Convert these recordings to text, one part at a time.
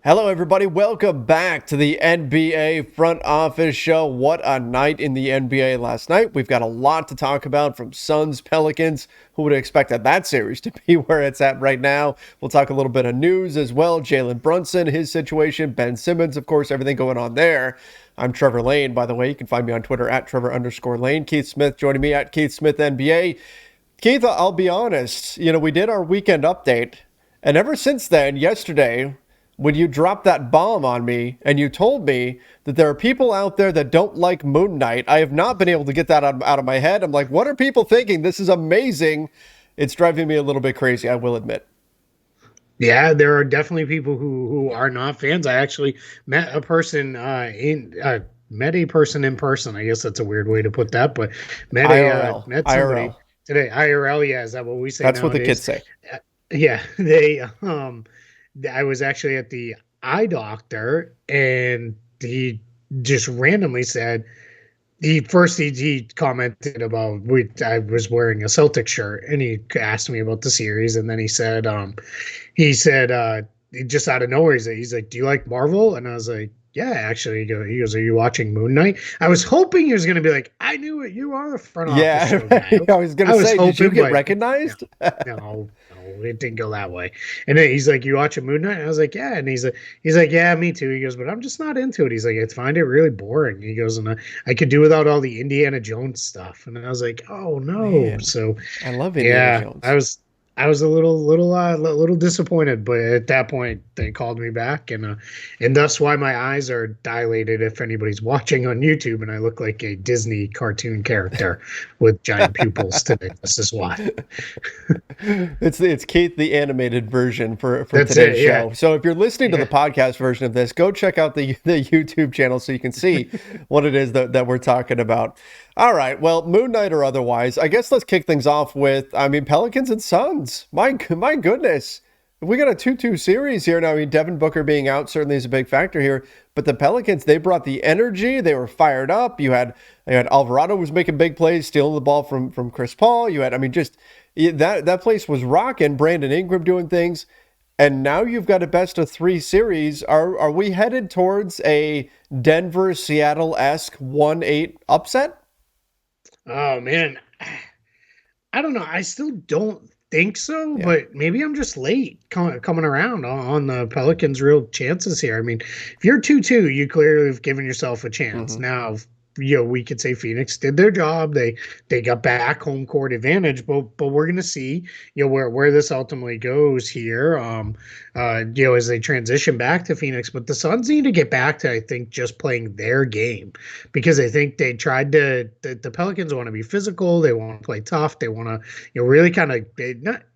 Hello, everybody. Welcome back to the NBA Front Office Show. What a night in the NBA last night. We've got a lot to talk about from Suns, Pelicans. Who would have expected that series to be where it's at right now? We'll talk a little bit of news as well. Jalen Brunson, his situation. Ben Simmons, of course, everything going on there. I'm Trevor Lane, by the way. You can find me on Twitter at Trevor_Lane. Keith Smith joining me at Keith Smith NBA. Keith, I'll be honest. We did our weekend update. And ever since then, yesterday, when you dropped that bomb on me and you told me that there are people out there that don't like Moon Knight, I have not been able to get that out of my head. I'm like, what are people thinking? This is amazing. It's driving me a little bit crazy, I will admit. Yeah, there are definitely people who are not fans. I actually met a person met a person in person. I guess that's a weird way to put that, but met IRL. met somebody IRL. today. IRL, yeah, is that what we say That's nowadays? what the kids say. Yeah, they I was actually at the eye doctor, and he just randomly said he commented about I was wearing a Celtic shirt, and he asked me about the series, and then he said just out of nowhere he's like, "Do you like Marvel?" And I was like, "Yeah, actually." He goes, "Are you watching Moon Knight?" I was hoping he was going to be like, "I knew it. You are the front office show guy." I was going to say, did you get recognized? No, it didn't go that way. And then he's like, "You watching Moon Knight?" And I was like, "Yeah." And he's like, "Yeah, me too." He goes, "But I'm just not into it." He's like, "I find it really boring." He goes, "And I could do without all the Indiana Jones stuff." And I was like, "Oh no!" Man, So I love Indiana Jones. I was a little disappointed, but at that point they called me back, and that's why my eyes are dilated. If anybody's watching on YouTube, and I look like a Disney cartoon character with giant pupils today, this is why. It's Keith the animated version for That's today's it, yeah. show. So if you're listening to the podcast version of this, go check out the YouTube channel so you can see what it is that we're talking about. All right, well, Moon Knight or otherwise, I guess let's kick things off with, Pelicans and Suns. My goodness. We got a 2-2 series here now. Devin Booker being out certainly is a big factor here. But the Pelicans, they brought the energy. They were fired up. You had Alvarado was making big plays, stealing the ball from Chris Paul. You had, that place was rocking. Brandon Ingram doing things. And now you've got a best of 3 series. Are we headed towards a Denver Seattle-esque 1-8 upset? Oh man, I don't know. I still don't think so, but maybe I'm just late coming around on the Pelicans' real chances here. I mean, if you're 2-2, you clearly have given yourself a chance. Mm-hmm. Now, we could say Phoenix did their job. They got back home court advantage, but we're gonna see where this ultimately goes here. As they transition back to Phoenix, but the Suns need to get back to, I think, just playing their game, because I think they tried to. The Pelicans want to be physical. They want to play tough. They want to really kind of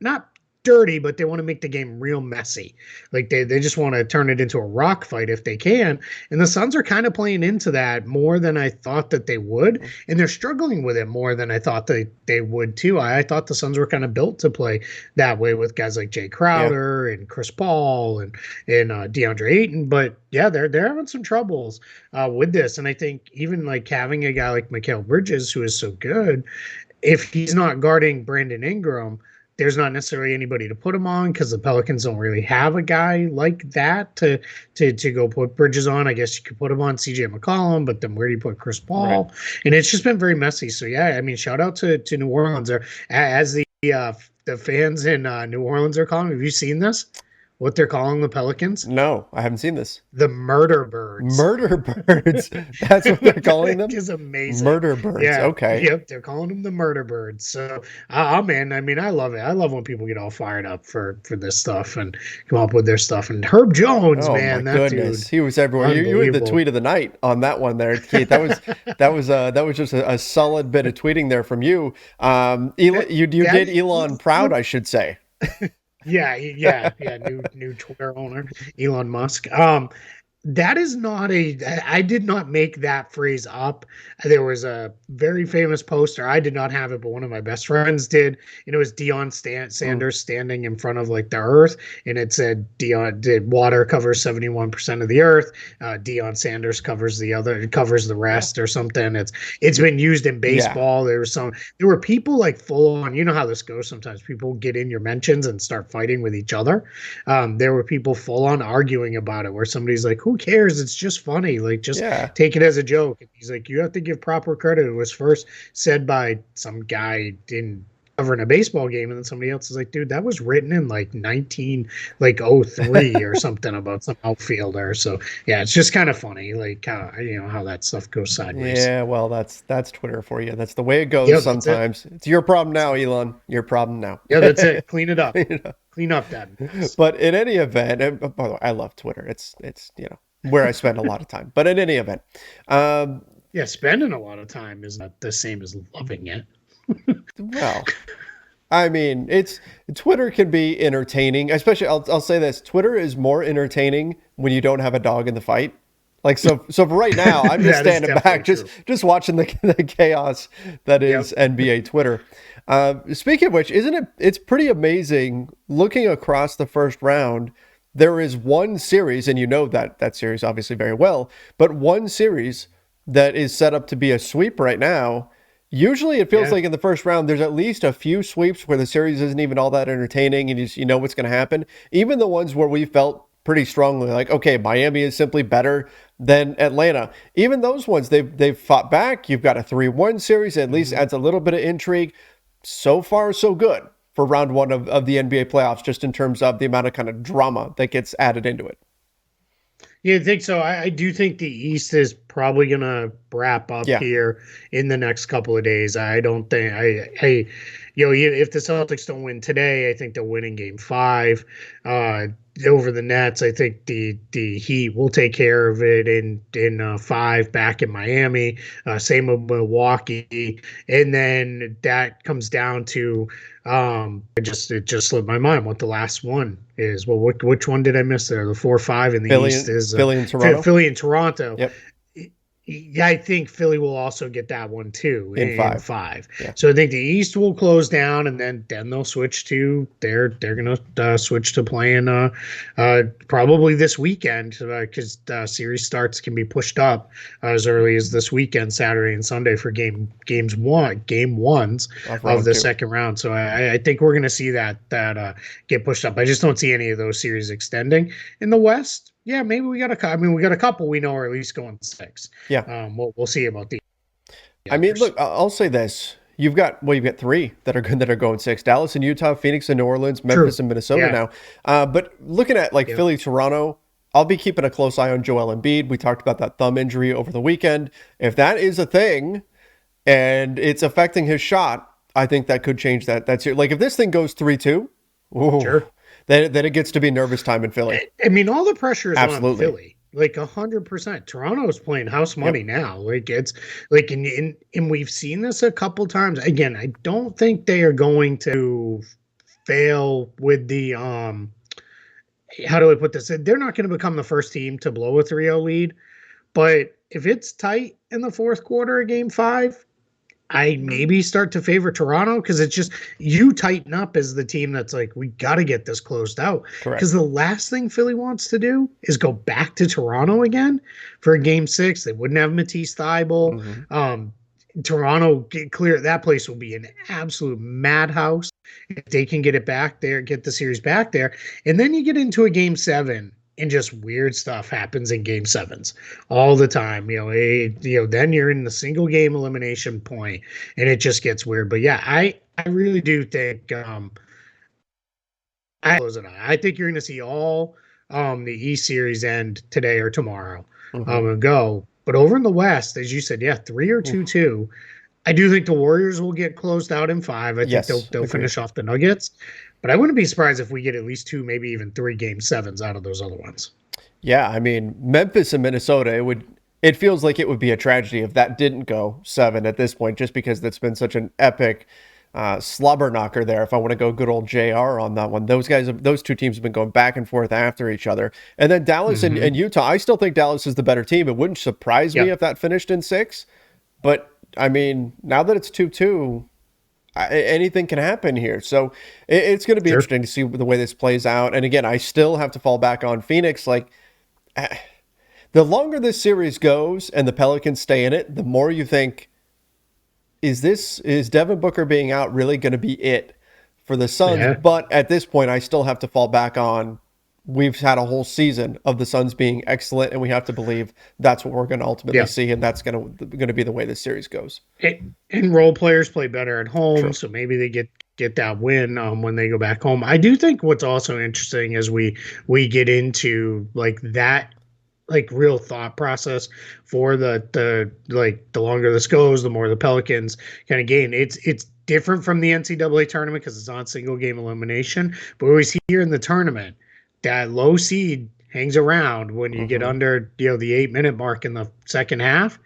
not dirty, but they want to make the game real messy. Like they just want to turn it into a rock fight if they can. And the Suns are kind of playing into that more than I thought that they would. And they're struggling with it more than I thought they would too. I thought the Suns were kind of built to play that way with guys like Jay Crowder and Chris Paul and DeAndre Ayton. But yeah, they're having some troubles with this. And I think even like having a guy like Mikal Bridges, who is so good, if he's not guarding Brandon Ingram, there's not necessarily anybody to put him on, because the Pelicans don't really have a guy like that to go put Bridges on. I guess you could put him on CJ McCollum, but then where do you put Chris Paul? Right. And it's just been very messy. So yeah, shout out to New Orleans, or as the fans in New Orleans are calling. Have you seen this? What they're calling the Pelicans? No, I haven't seen this. The Murder Birds. Murder Birds. That's what they're calling them? Which is amazing. Murder Birds. Yeah. Okay. Yep. They're calling them the Murder Birds. So, man, I love it. I love when people get all fired up for this stuff and come up with their stuff. And Herb Jones, man, my that goodness, dude, he was everywhere. You had the tweet of the night on that one there, Keith. That was just a solid bit of tweeting there from you. You did Elon proud, I should say. Yeah. New Twitter owner, Elon Musk. That is not I did not make that phrase up. There was a very famous poster. I did not have it, but one of my best friends did. And it was Mm, Sanders standing in front of like the earth. And it said, Deion did water covers 71% of the earth. Deion Sanders covers the yeah. rest or something. It's been used in Yeah. baseball. There were people like full on, you know how this goes sometimes. People get in your mentions and start fighting with each other. There were people full on arguing about it where somebody's like, who cares? It's just funny. Like, just Yeah. take it as a joke. And he's like, you have to give proper credit. It was first said by some guy in covering a baseball game. And then somebody else is like, dude, that was written in like 03 or something about some outfielder. So yeah, it's just kind of funny. Like, how that stuff goes sideways. Yeah, well, that's Twitter for you. That's the way it goes Yeah, that's it. sometimes. It's your problem now, Elon. Your problem now. Yeah, that's it. Clean it up. You know? Clean up that mess. But in any event, and by the way, I love Twitter. It's where I spend a lot of time. But in any event, um, Yeah, spending a lot of time is not the same as loving it. well, I mean, it's Twitter can be entertaining, especially I'll say this, Twitter is more entertaining when you don't have a dog in the fight. Like so for right now, I'm just That is standing definitely back, true. just watching the chaos that Yep. is NBA Twitter. Speaking of which, isn't it's pretty amazing looking across the first round. There is one series, and you know that series obviously very well, but one series that is set up to be a sweep right now. Usually it feels Yeah. like in the first round, there's at least a few sweeps where the series isn't even all that entertaining and you know what's going to happen. Even the ones where we felt pretty strongly like, okay, Miami is simply better than Atlanta. Even those ones, they've fought back. You've got a 3-1 series, at least Mhm. adds a little bit of intrigue. So far, so good for round one of the NBA playoffs, just in terms of the amount of kind of drama that gets added into it. Yeah, I think so. I do think the East is probably going to wrap up Yeah. here in the next couple of days. I don't think if the Celtics don't win today, I think they'll win in Game 5. Uh, Over the Nets, I think the Heat will take care of it in 5 back in Miami. Same with Milwaukee, and then that comes down to it just slipped my mind what the last one is. Well, which one did I miss there? The 4-5 in the East is Philly and Toronto. Philly and Toronto. Yep. Yeah, I think Philly will also get that one too In in 5. 5. Yeah. So I think the East will close down, and then they'll switch to they're gonna switch to playing probably this weekend because series starts can be pushed up as early as this weekend, Saturday and Sunday for game ones Of of round the 2. second round. So I think we're gonna see that get pushed up. I just don't see any of those series extending in the West. Yeah, maybe we got we got a couple we know are at least going 6. Yeah. We'll see about the I mean, others. look, I'll say this. You've got 3 that are good that are going 6. Dallas and Utah, Phoenix and New Orleans, True. Memphis and Minnesota Yeah. now. But looking at like Yeah. Philly, Toronto, I'll be keeping a close eye on Joel Embiid. We talked about that thumb injury over the weekend. If that is a thing and it's affecting his shot, I think that could change that. That's it. Like if this thing goes 3-2, ooh, Sure. then it gets to be nervous time in Philly. I mean, all the pressure is on Absolutely. Philly. Like 100%. Toronto's playing house money Yep. now. Like it's like and we've seen this a couple times. Again, I don't think they are going to fail with the how do I put this? They're not going to become the first team to blow a 3-0 lead, but if it's tight in the fourth quarter of game 5, I maybe start to favor Toronto because it's just you tighten up as the team that's like, we got to get this closed out. Because Correct. the last thing Philly wants to do is go back to Toronto again for a game 6. They wouldn't have Matisse Thybulle. Hmm. Toronto get clear. That place will be an absolute madhouse if they can get it back there, get the series back there. And then you get into a game 7 and just weird stuff happens in game 7s all the time. Then you're in the single game elimination point and it just gets weird. But yeah, I really do think I think you're going to see all the East series end today or tomorrow Hmm. and go. But over in the West, as you said, yeah, 3 or 2-2. I do think the Warriors will get closed out in 5. I think Yes, they'll agreed. finish off the Nuggets. But I wouldn't be surprised if we get at least 2, maybe even 3 game 7s out of those other ones. Yeah, I mean, Memphis and Minnesota, it feels like it would be a tragedy if that didn't go 7 at this point, just because that's been such an epic slobber knocker there. If I want to go good old JR on that one, those two teams have been going back and forth after each other. And then Dallas and Utah, I still think Dallas is the better team. It wouldn't surprise me Yep. if that finished in 6. But I mean, now that it's 2-2, anything can happen here. So it's going to be Sure. interesting to see the way this plays out. And again, I still have to fall back on Phoenix. Like, the longer this series goes and the Pelicans stay in it, the more you think, is Devin Booker being out really going to be it for the Suns? Yeah. But at this point, I still have to fall back on, we've had a whole season of the Suns being excellent, and we have to believe that's what we're going to ultimately Yeah. see, and that's going to be the way this series goes. And role players play better at home, True. so maybe they get that win when they go back home. I do think what's also interesting as we get into like that like real thought process for the longer this goes, the more the Pelicans kind of gain. It's different from the NCAA tournament because it's on single game elimination, but we always hear in the tournament that low seed hangs around when you get under the 8-minute mark in the second half.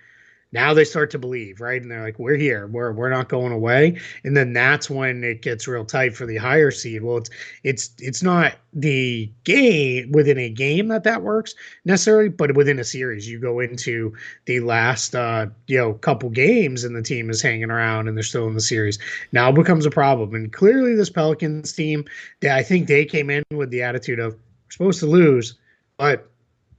Now they start to believe, right? And they're like, we're here. We're not going away. And then that's when it gets real tight for the higher seed. Well, it's not the game within a game that works necessarily, but within a series, you go into the last couple games and the team is hanging around and they're still in the series. Now it becomes a problem. And clearly this Pelicans team, I think they came in with the attitude of, we're supposed to lose, but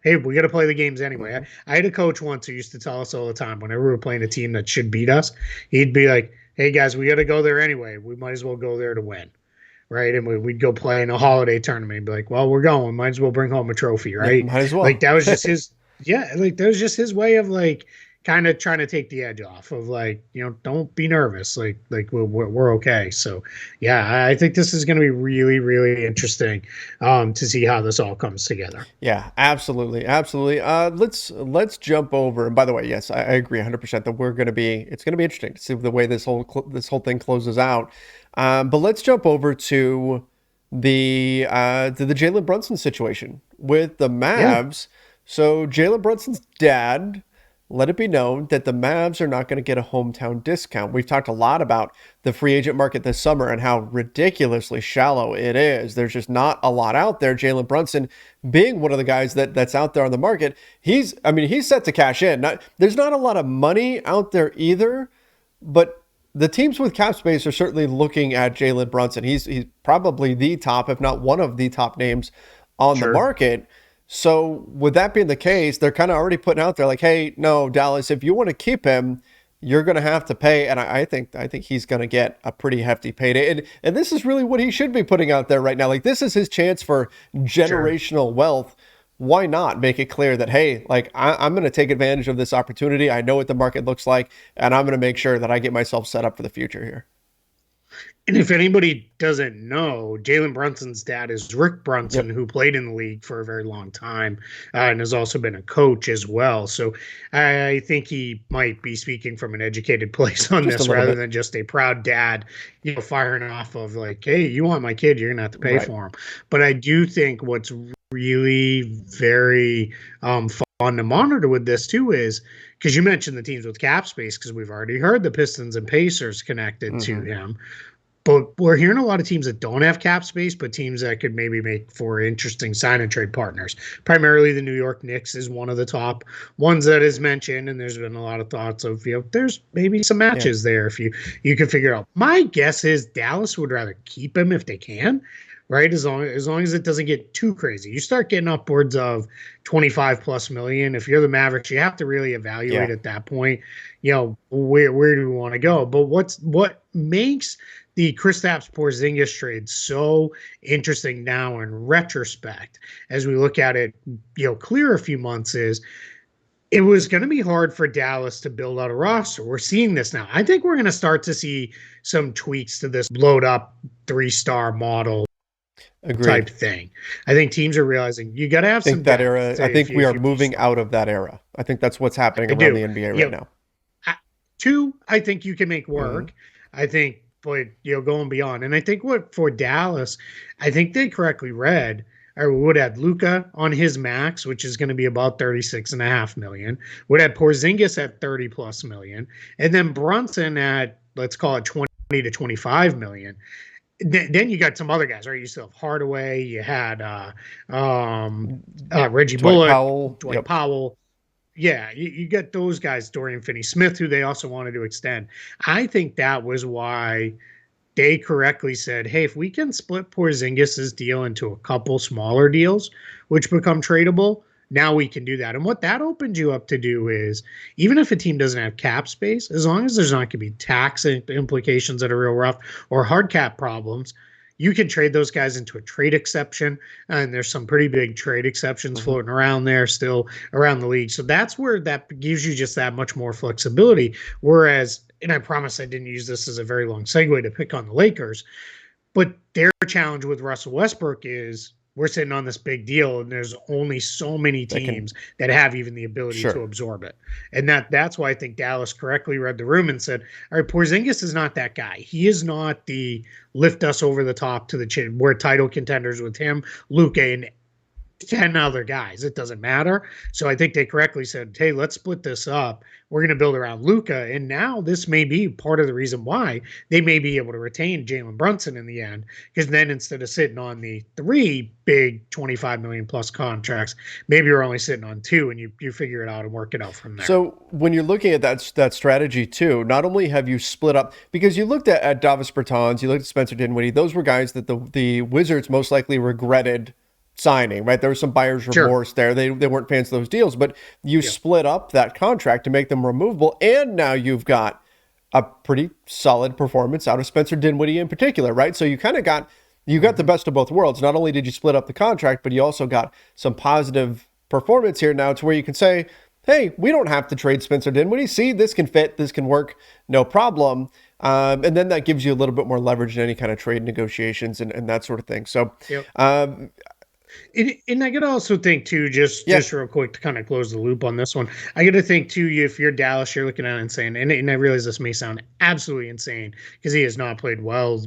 hey, we got to play the games anyway. I had a coach once who used to tell us all the time whenever we were playing a team that should beat us, he'd be like, hey, guys, we got to go there anyway. We might as well go there to win, right? And we'd go play in a holiday tournament. He'd be like, well, we're going. Might as well bring home a trophy, right? Yeah, might as well. Like, that was just his – yeah, like that was just his way of, like, kind of trying to take the edge off of, like, don't be nervous. Like we're okay. So, yeah, I think this is going to be really, really interesting to see how this all comes together. Yeah, absolutely, absolutely. Let's jump over. And by the way, yes, I agree 100% that it's going to be interesting to see the way this whole thing closes out. But let's jump over to the Jalen Brunson situation with the Mavs. Yeah. So Jalen Brunson's dad let it be known that the Mavs are not going to get a hometown discount. We've talked a lot about the free agent market this summer and how ridiculously shallow it is. There's just not a lot out there. Jalen Brunson being one of the guys that's out there on the market, he's set to cash in. There's not a lot of money out there either, but the teams with cap space are certainly looking at Jalen Brunson. He's probably the top, if not one of the top names on the market. So with that being the case, they're kind of already putting out there like, hey, no, Dallas, if you want to keep him, you're going to have to pay. And I think he's going to get a pretty hefty payday. And this is really what he should be putting out there right now. Like, this is his chance for generational wealth. Why not make it clear that, hey, like, I'm going to take advantage of this opportunity. I know what the market looks like, and I'm going to make sure that I get myself set up for the future here. And if anybody doesn't know, Jalen Brunson's dad is Rick Brunson, who played in the league for a very long time and has also been a coach as well. So I think he might be speaking from an educated place on this rather than just a proud dad, firing off of like, hey, you want my kid, you're going to have to pay for him. But I do think what's really very fun to monitor with this too is, because you mentioned the teams with cap space, because we've already heard the Pistons and Pacers connected to him. But we're hearing a lot of teams that don't have cap space, but teams that could maybe make for interesting sign and trade partners. Primarily the New York Knicks is one of the top ones that is mentioned, and there's been a lot of thoughts of, there's maybe some matches there if you can figure it out. My guess is Dallas would rather keep him if they can, right? As long as it doesn't get too crazy. You start getting upwards of 25 plus million. If you're the Mavericks, you have to really evaluate at that point, where do we want to go? But what makes the Kristaps Porzingis trade so interesting now in retrospect, as we look at it, clear a few months, is it was going to be hard for Dallas to build out a roster. We're seeing this now. I think we're going to start to see some tweaks to this blowed up 3-star model type thing. I think teams are realizing you got to have some that era. I think we are moving out of that era. I think that's what's happening around the NBA right now. 2, I think you can make work. I think, but going beyond, and I think for Dallas, I think they correctly read, or would have Luka on his max, which is going to be about 36.5 million. Would have Porzingis at 30 plus million, and then Brunson at, let's call it to 25 million. Then you got some other guys, right? You still have Hardaway. You had Reggie Dwight Bullock, Powell. Dwight Yep. Powell. Yeah, you get those guys, Dorian Finney-Smith, who they also wanted to extend. I think that was why they correctly said, hey, if we can split Porzingis's deal into a couple smaller deals, which become tradable, now we can do that. And what that opens you up to do is, even if a team doesn't have cap space, as long as there's not going to be tax implications that are real rough or hard cap problems, you can trade those guys into a trade exception. And there's some pretty big trade exceptions floating around there still around the league. So that's where that gives you just that much more flexibility. Whereas, and I promise I didn't use this as a very long segue to pick on the Lakers, but their challenge with Russell Westbrook is we're sitting on this big deal and there's only so many teams that have even the ability to absorb it. And that's why I think Dallas correctly read the room and said, all right, Porzingis is not that guy. He is not the lift us over the top to the chin. We're title contenders with him, Luka, and 10 other guys. It doesn't matter. So I think they correctly said, hey, let's split this up. We're going to build around Luka. And now this may be part of the reason why they may be able to retain Jalen Brunson in the end. Because then instead of sitting on the 3 big 25 million plus contracts, maybe you're only sitting on 2 and you figure it out and work it out from there. So when you're looking at that strategy too, not only have you split up, because you looked at Davis Bertans, you looked at Spencer Dinwiddie, those were guys that the Wizards most likely regretted signing, right? There was some buyer's remorse there. They weren't fans of those deals, but you split up that contract to make them removable, and now you've got a pretty solid performance out of Spencer Dinwiddie in particular, right? So you kind of got the best of both worlds. Not only did you split up the contract, but you also got some positive performance here now to where you can say, hey, we don't have to trade Spencer Dinwiddie. See, this can fit, this can work, no problem. And then that gives you a little bit more leverage in any kind of trade negotiations and that sort of thing. So, and I got to also think too, just real quick to kind of close the loop on this one. I got to think too, if you're Dallas, you're looking at it and saying, and I realize this may sound absolutely insane because he has not played well,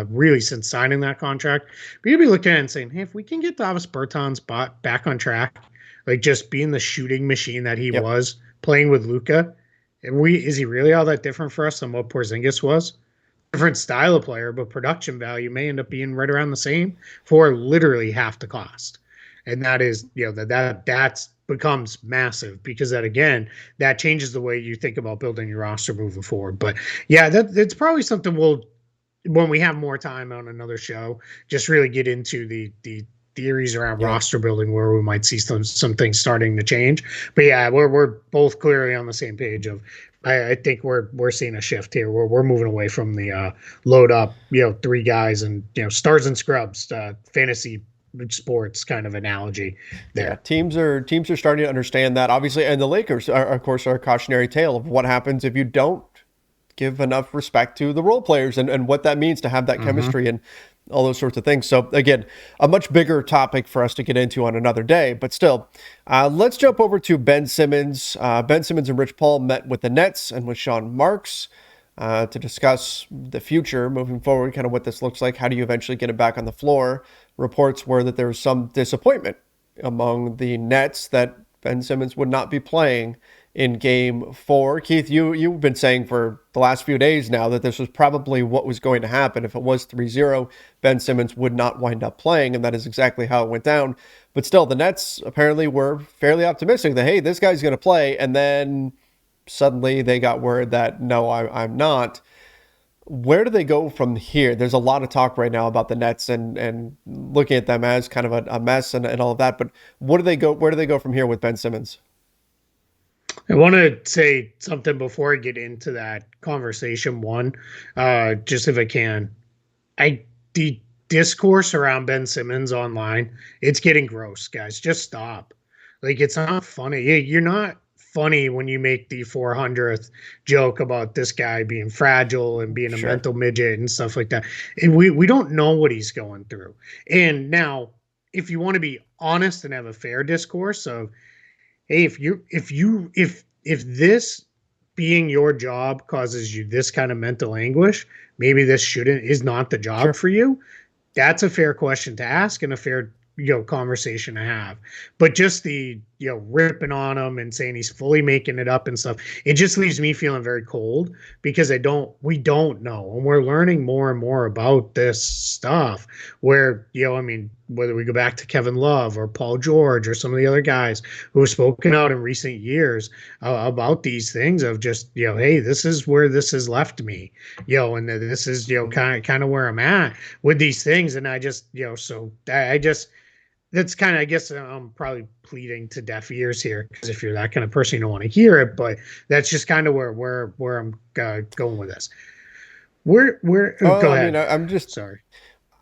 really since signing that contract. But you'd be looking at it and saying, hey, if we can get Davis Bertans back on track, like just being the shooting machine that he was playing with Luka, is he really all that different for us than what Porzingis was? Different style of player, but production value may end up being right around the same for literally half the cost. And that is, that's becomes massive because that changes the way you think about building your roster moving forward. But yeah, that's probably something when we have more time on another show, just really get into the theories around roster building where we might see some things starting to change. But yeah, we're both clearly on the same page of, I think we're seeing a shift here. We're moving away from the load up, 3 guys and stars and scrubs, fantasy sports kind of analogy there. Yeah, teams are starting to understand that, obviously, and the Lakers are, of course, are a cautionary tale of what happens if you don't give enough respect to the role players and what that means to have that chemistry and all those sorts of things. So again, a much bigger topic for us to get into on another day, but still, let's jump over to Ben Simmons. Ben Simmons and Rich Paul met with the Nets and with Sean Marks to discuss the future moving forward, kind of what this looks like. How do you eventually get it back on the floor? Reports were that there was some disappointment among the Nets that Ben Simmons would not be playing in Game 4. Keith, you've been saying for the last few days now that this was probably what was going to happen. If it was 3-0, Ben Simmons would not wind up playing, and that is exactly how it went down. But still, the Nets apparently were fairly optimistic that, hey, this guy's going to play, and then suddenly they got word that, no, I'm not. Where do they go from here? There's a lot of talk right now about the Nets and looking at them as kind of a mess and all of that, but where do they go from here with Ben Simmons? I want to say something before I get into that conversation. Just if I can, the discourse around Ben Simmons online, it's getting gross, guys. Just stop. Like, it's not funny. You're not funny when you make the 400th joke about this guy being fragile and being a mental midget and stuff like that. And we don't know what he's going through. And now, if you want to be honest and have a fair discourse of, hey, if this being your job causes you this kind of mental anguish, maybe this is not the job for you. That's a fair question to ask and a fair conversation to have. But just the ripping on him and saying he's fully making it up and stuff. It just leaves me feeling very cold because we don't know. And we're learning more and more about this stuff where, I mean, whether we go back to Kevin Love or Paul George or some of the other guys who have spoken out in recent years about these things of just, hey, this is where this has left me, and this is, kind of where I'm at with these things. And I just, so I just, that's kind of, I guess I'm probably pleading to deaf ears here because if you're that kind of person, you don't want to hear it. But that's just kind of where I'm going with this. Go I mean, ahead. I'm just, Sorry.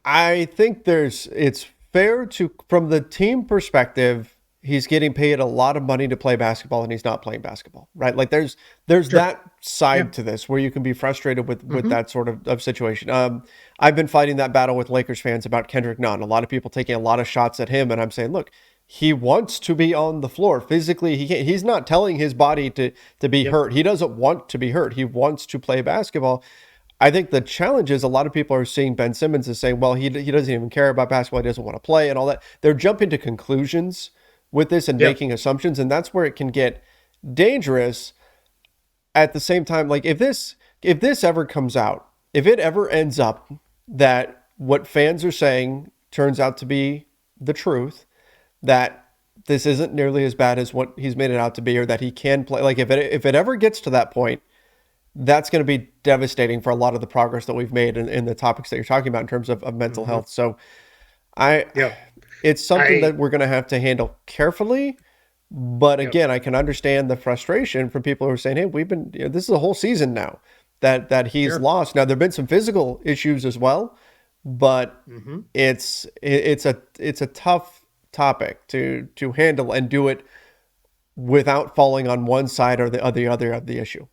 I think it's fair to, from the team perspective, he's getting paid a lot of money to play basketball and he's not playing basketball, right? Like there's Sure. that side Yeah. to this where you can be frustrated with Mm-hmm. that sort of situation. I've been fighting that battle with Lakers fans about Kendrick Nunn. A lot of people taking a lot of shots at him, and I'm saying, look, he wants to be on the floor physically. He's not telling his body to be Yep. hurt. He doesn't want to be hurt. He wants to play basketball. I think the challenge is a lot of people are seeing Ben Simmons as saying, well, he doesn't even care about basketball. He doesn't want to play and all that. They're jumping to conclusions with this and Yep. making assumptions. And that's where it can get dangerous. At the same time, like if this ever comes out, if it ever ends up that what fans are saying turns out to be the truth, that this isn't nearly as bad as what he's made it out to be, or that he can play, like if it ever gets to that point, that's going to be devastating for a lot of the progress that we've made in the topics that you're talking about in terms of mental Mm-hmm. health. So I, Yep. it's something I that we're going to have to handle carefully. But Yep. again, I can understand the frustration from people who are saying, "Hey, we've been this is a whole season now that he's Sure. lost." Now there've been some physical issues as well, but Mm-hmm. it's a tough topic to handle and do it without falling on one side or the other of the issue.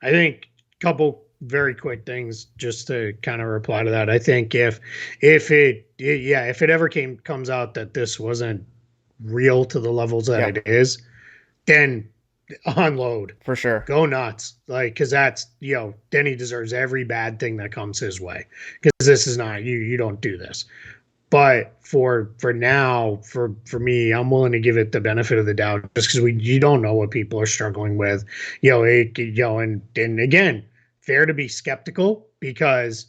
I think a couple very quick things just to kind of reply to that. I think if it ever comes out that this wasn't real to the levels that Yeah, it is, then unload, for sure. go nuts, like because that's then he deserves every bad thing that comes his way because this is not you don't do this. But for now, for me, I'm willing to give it the benefit of the doubt just because you don't know what people are struggling with, and again, fair to be skeptical because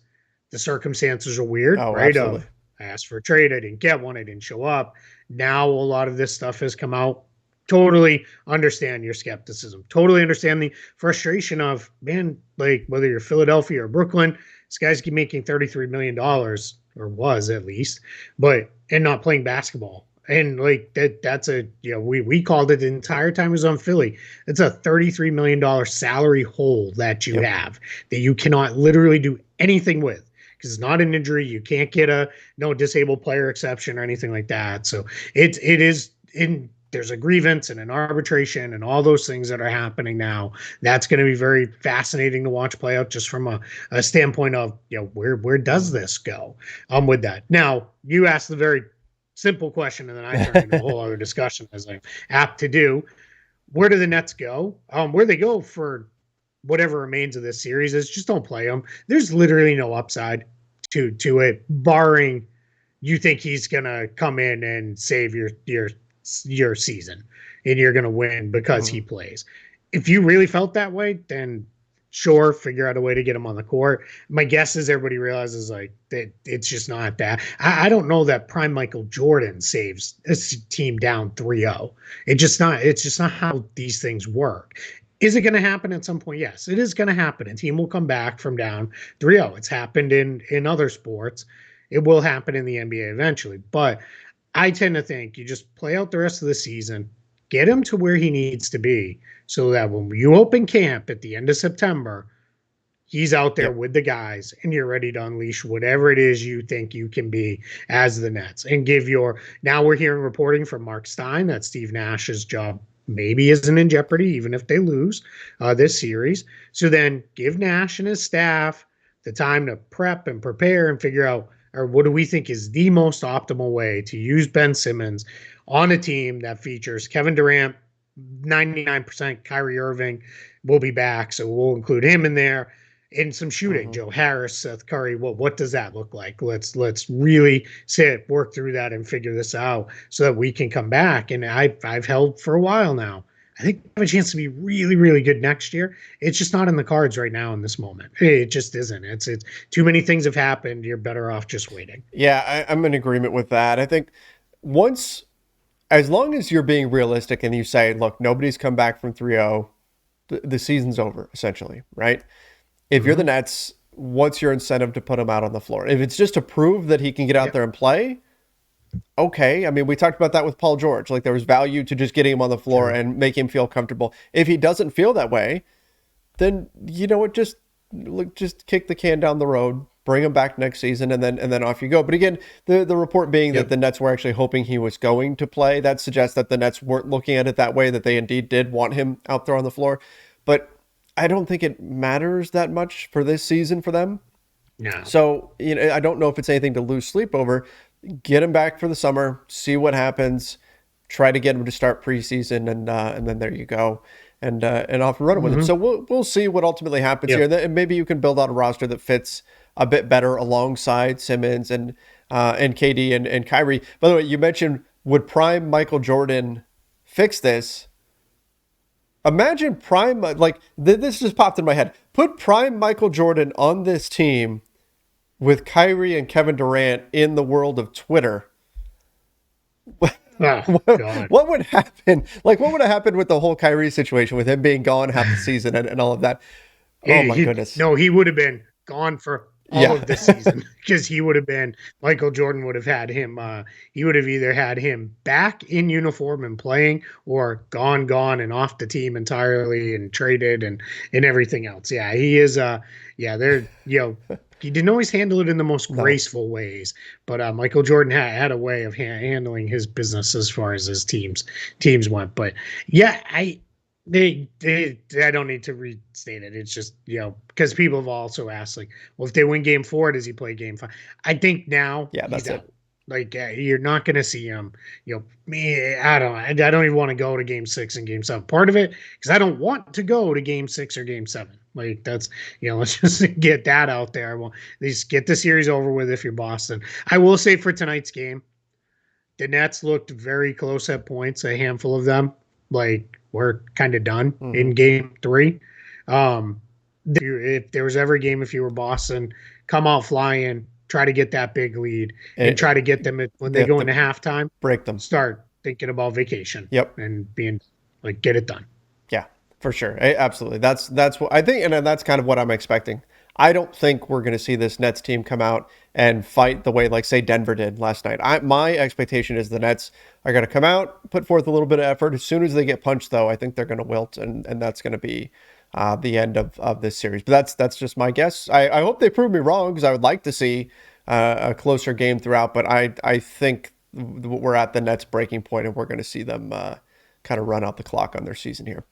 the circumstances are weird, Oh, right? absolutely. Of I asked for a trade, I didn't get one, I didn't show up. Now a lot of this stuff has come out. Totally understand your skepticism. Totally understand the frustration of man, like whether you're Philadelphia or Brooklyn, this guy's making $33 million or was at least, but and not playing basketball. And like that's a we called it the entire time he was on Philly. It's a $33 million salary hole that you Yep. have that you cannot literally do anything with because it's not an injury. You can't get a no disabled player exception or anything like that. So it is in there's a grievance and an arbitration and all those things that are happening now. That's going to be very fascinating to watch play out just from a standpoint of where does this go with that. Now you asked the very simple question and then I turned into a whole other discussion as I'm apt to do. Where do the Nets go? Where they go for whatever remains of this series is just don't play them. There's literally no upside to it, barring you think he's gonna come in and save your season and you're gonna win because Mhm. he plays. If you really felt that way, then sure, figure out a way to get him on the court. My guess is everybody realizes like that it's just not that. I don't know that prime Michael Jordan saves a team down 3-0. It's just not how these things work. Is it going to happen at some point? Yes, it is going to happen. A team will come back from down 3-0. It's happened in other sports. It will happen in the NBA eventually. But I tend to think you just play out the rest of the season, get him to where he needs to be so that when you open camp at the end of September, he's out there Yep. with the guys and you're ready to unleash whatever it is you think you can be as the Nets and give your now we're hearing reporting from Mark Stein that Steve Nash's job maybe isn't in jeopardy even if they lose this series. So then give Nash and his staff the time to prep and prepare and figure out or what do we think is the most optimal way to use Ben Simmons on a team that features Kevin Durant, 99% Kyrie Irving will be back, so we'll include him in there. and some shooting. Mhm. Joe Harris, Seth Curry. Well, what does that look like? Let's really sit, work through that, and figure this out so that we can come back. And I've held for a while now. I think we have a chance to be really, really good next year. It's just not in the cards right now in this moment. It just isn't. It's too many things have happened. You're better off just waiting. Yeah, I'm in agreement with that. I think once, as long as you're being realistic and you say, look, nobody's come back from 3-0, the season's over, essentially, right? If you're the Mm-hmm. Nets, what's your incentive to put him out on the floor? If it's just to prove that he can get out Yep. there and play, okay. I mean, we talked about that with Paul George. Like there was value to just getting him on the floor True. and make him feel comfortable. If he doesn't feel that way, then you know what, just look, just kick the can down the road, bring him back next season, and then off you go. But again, the report being that Yep. the Nets were actually hoping he was going to play, that suggests that the Nets weren't looking at it that way, that they indeed did want him out there on the floor. But I don't think it matters that much for this season for them. No. So, you know, I don't know if it's anything to lose sleep over. Get him back for the summer, see what happens, try to get him to start preseason, and then there you go, and off and running with him. Mm-hmm. So we'll see what ultimately happens here, Yep. and maybe you can build out a roster that fits a bit better alongside Simmons and KD and Kyrie. By the way, you mentioned, would prime Michael Jordan fix this? Imagine prime, like this just popped in my head. Put prime Michael Jordan on this team with Kyrie and Kevin Durant in the world of Twitter. Oh God. What would happen? Like, what would have happened with the whole Kyrie situation with him being gone half the season and all of that? Oh my goodness. No, he would have been gone for all Yeah. of this season because he would have been Michael Jordan would have had him. He would have either had him back in uniform and playing, or gone and off the team entirely and traded and everything else. Yeah, he is. Yeah, they're He didn't always handle it in the most No. graceful ways, but Michael Jordan had a way of handling his business as far as his teams went. But yeah, they I don't need to restate it. It's just, because people have also asked, like, well, if they win game 4, does he play game 5? I think now Yeah, he's that's out. it. Like, you're not going to see him. Me, I don't even want to go to game 6 and game 7. Part of it because I don't want to go to game 6 or game 7. Like, that's, let's just get that out there. Well, just get the series over with if you're Boston. I will say for tonight's game, the Nets looked very close at points. A handful of them, like, we're kind of done in Hmm. game 3. If there was ever a game, if you were Boston, come out flying, try to get that big lead, and try to get them when They they have go to into halftime. break them. Start thinking about vacation Yep. and being like, get it done. Yeah, for sure. Absolutely. That's what I think, and that's kind of what I'm expecting. I don't think we're going to see this Nets team come out and fight the way, like, say, Denver did last night. My expectation is the Nets are going to come out, put forth a little bit of effort. As soon as they get punched, though, I think they're going to wilt, and that's going to be the end of this series. But that's just my guess. I hope they prove me wrong, because I would like to see a closer game throughout. But I think we're at the Nets breaking point, and we're going to see them kind of run out the clock on their season here.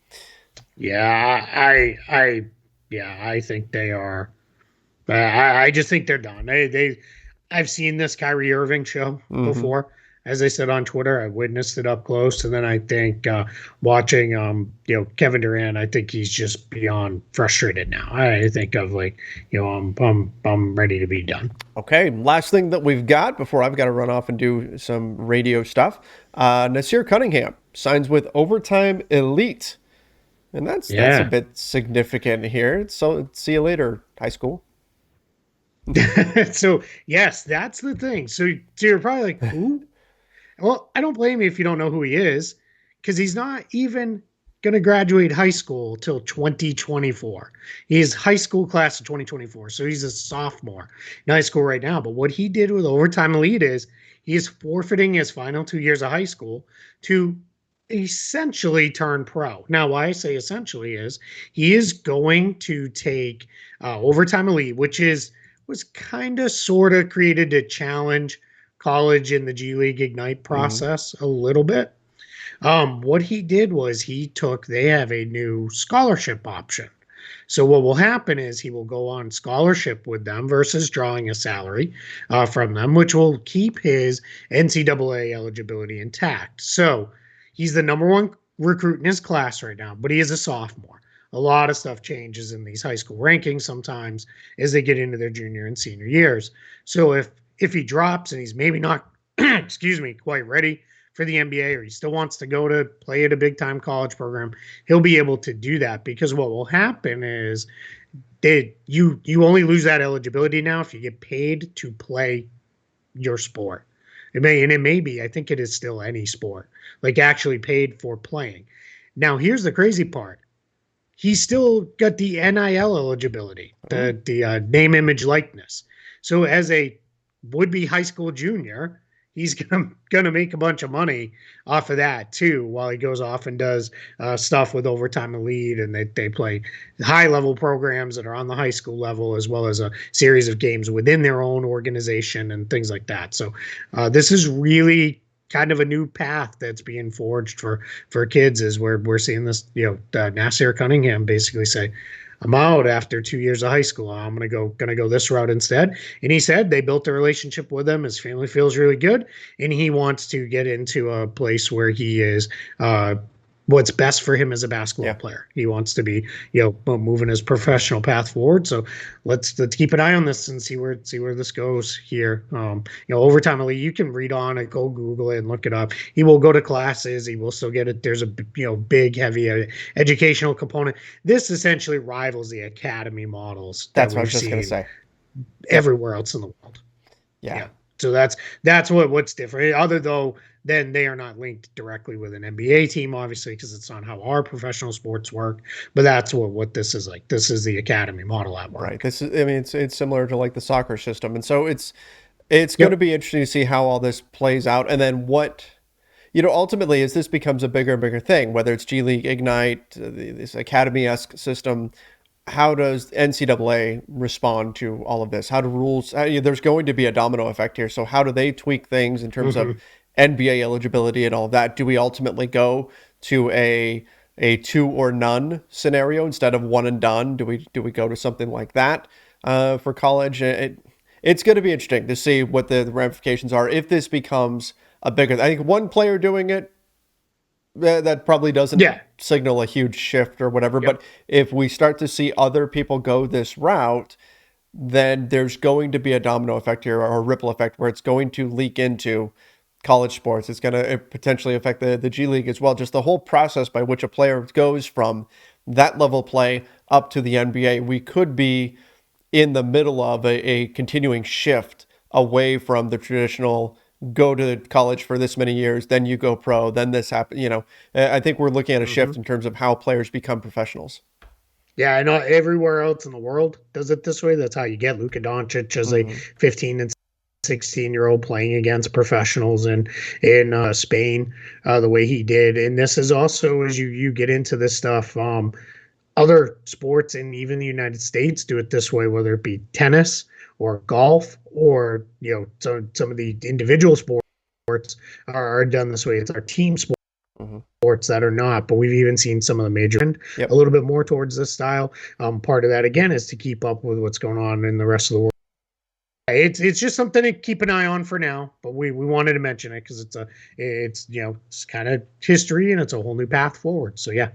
Yeah, I think they are. I just think they're done. I've seen this Kyrie Irving show Hmm. before. As I said on Twitter, I witnessed it up close, and then I think watching, Kevin Durant, I think he's just beyond frustrated now. I think of, like, I'm ready to be done. Okay, last thing that we've got before I've got to run off and do some radio stuff. Nasir Cunningham signs with Overtime Elite, and that's a Yeah. bit significant here. So see you later, high school. So yes, that's the thing. So you're probably like, who? Well, I don't blame you if you don't know who he is, because he's not even going to graduate high school till 2024. He's high school class of 2024. So he's a sophomore in high school right now. But what he did with Overtime Elite is he is forfeiting his final 2 years of high school to essentially turn pro. Now, why I say essentially is he is going to take Overtime Elite, which was kind of sort of created to challenge college in the G League Ignite Hmm. process a little bit. What he did was they have a new scholarship option. So what will happen is he will go on scholarship with them versus drawing a salary from them, which will keep his NCAA eligibility intact. So he's the number one recruit in his class right now, but he is a sophomore. a lot of stuff changes in these high school rankings sometimes as they get into their junior and senior years. So if he drops and he's maybe not, excuse me, quite ready for the NBA, or he still wants to go to play at a big time college program, he'll be able to do that, because what will happen is you only lose that eligibility now if you get paid to play your sport. It may be, I think it is still any sport, like actually paid for playing. Now, here's the crazy part. He's still got the NIL eligibility, the name, image, likeness. So as a would-be high school junior, he's gonna make a bunch of money off of that too, while he goes off and does stuff with Overtime Elite, and they play high-level programs that are on the high school level, as well as a series of games within their own organization and things like that. So this is really kind of a new path that's being forged for kids, as we're seeing this, Nasir Cunningham basically say, I'm out after 2 years of high school. I'm gonna go this route instead. And he said they built a relationship with him. His family feels really good, and he wants to get into a place where he is what's best for him as a basketball player. He wants to be, moving his professional path forward. So let's keep an eye on this and see where this goes here. Overtime Elite, you can read on it, go Google it and look it up. He will go to classes. He will still get it. There's a big, heavy educational component. This essentially rivals the academy models. That's what I was just going to say. Everywhere else in the world. Yeah. So that's what's different. Other though, then they are not linked directly with an NBA team, obviously, because it's not how our professional sports work. But that's what this is like. This is the academy model at work. Right. This is, I mean, it's similar to like the soccer system, and so it's going to be interesting to see how all this plays out, and then what, ultimately, as this becomes a bigger and bigger thing, whether it's G League, Ignite, this academy-esque system. How does NCAA respond to all of this? How do rules? There's going to be a domino effect here. So how do they tweak things in terms of NBA eligibility and all of that? Do we ultimately go to a 2 or none scenario instead of 1 and done? Do we go to something like that for college? It's going to be interesting to see what the ramifications are if this becomes a bigger. I think one player doing it, that probably doesn't signal a huge shift or whatever. But if we start to see other people go this route, then there's going to be a domino effect here, or a ripple effect, where it's going to leak into college sports. It's going to potentially affect the G League as well. Just the whole process by which a player goes from that level play up to the NBA. We could be in the middle of a continuing shift away from the traditional go to college for this many years, then you go pro, then this happens. I think we're looking at a shift in terms of how players become professionals. Yeah, I know everywhere else in the world does it this way. That's how you get Luka Doncic as a 15 and 16-year-old playing against professionals in Spain, the way he did. And this is also, as you get into this stuff, other sports and even the United States do it this way, whether it be tennis or golf, or some of the individual sports are done this way. It's our team sports that are not, but we've even seen some of the major a little bit more towards this style. Part of that again is to keep up with what's going on in the rest of the world. It's just something to keep an eye on for now, but we wanted to mention it because it's kind of history and it's a whole new path forward. So yeah.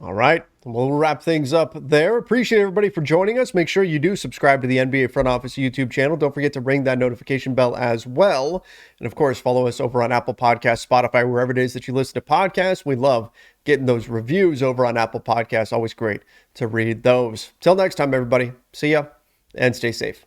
All right. We'll wrap things up there. Appreciate everybody for joining us. Make sure you do subscribe to the NBA Front Office YouTube channel. Don't forget to ring that notification bell as well. And of course, follow us over on Apple Podcasts, Spotify, wherever it is that you listen to podcasts. We love getting those reviews over on Apple Podcasts. Always great to read those. Till next time, everybody. See ya and stay safe.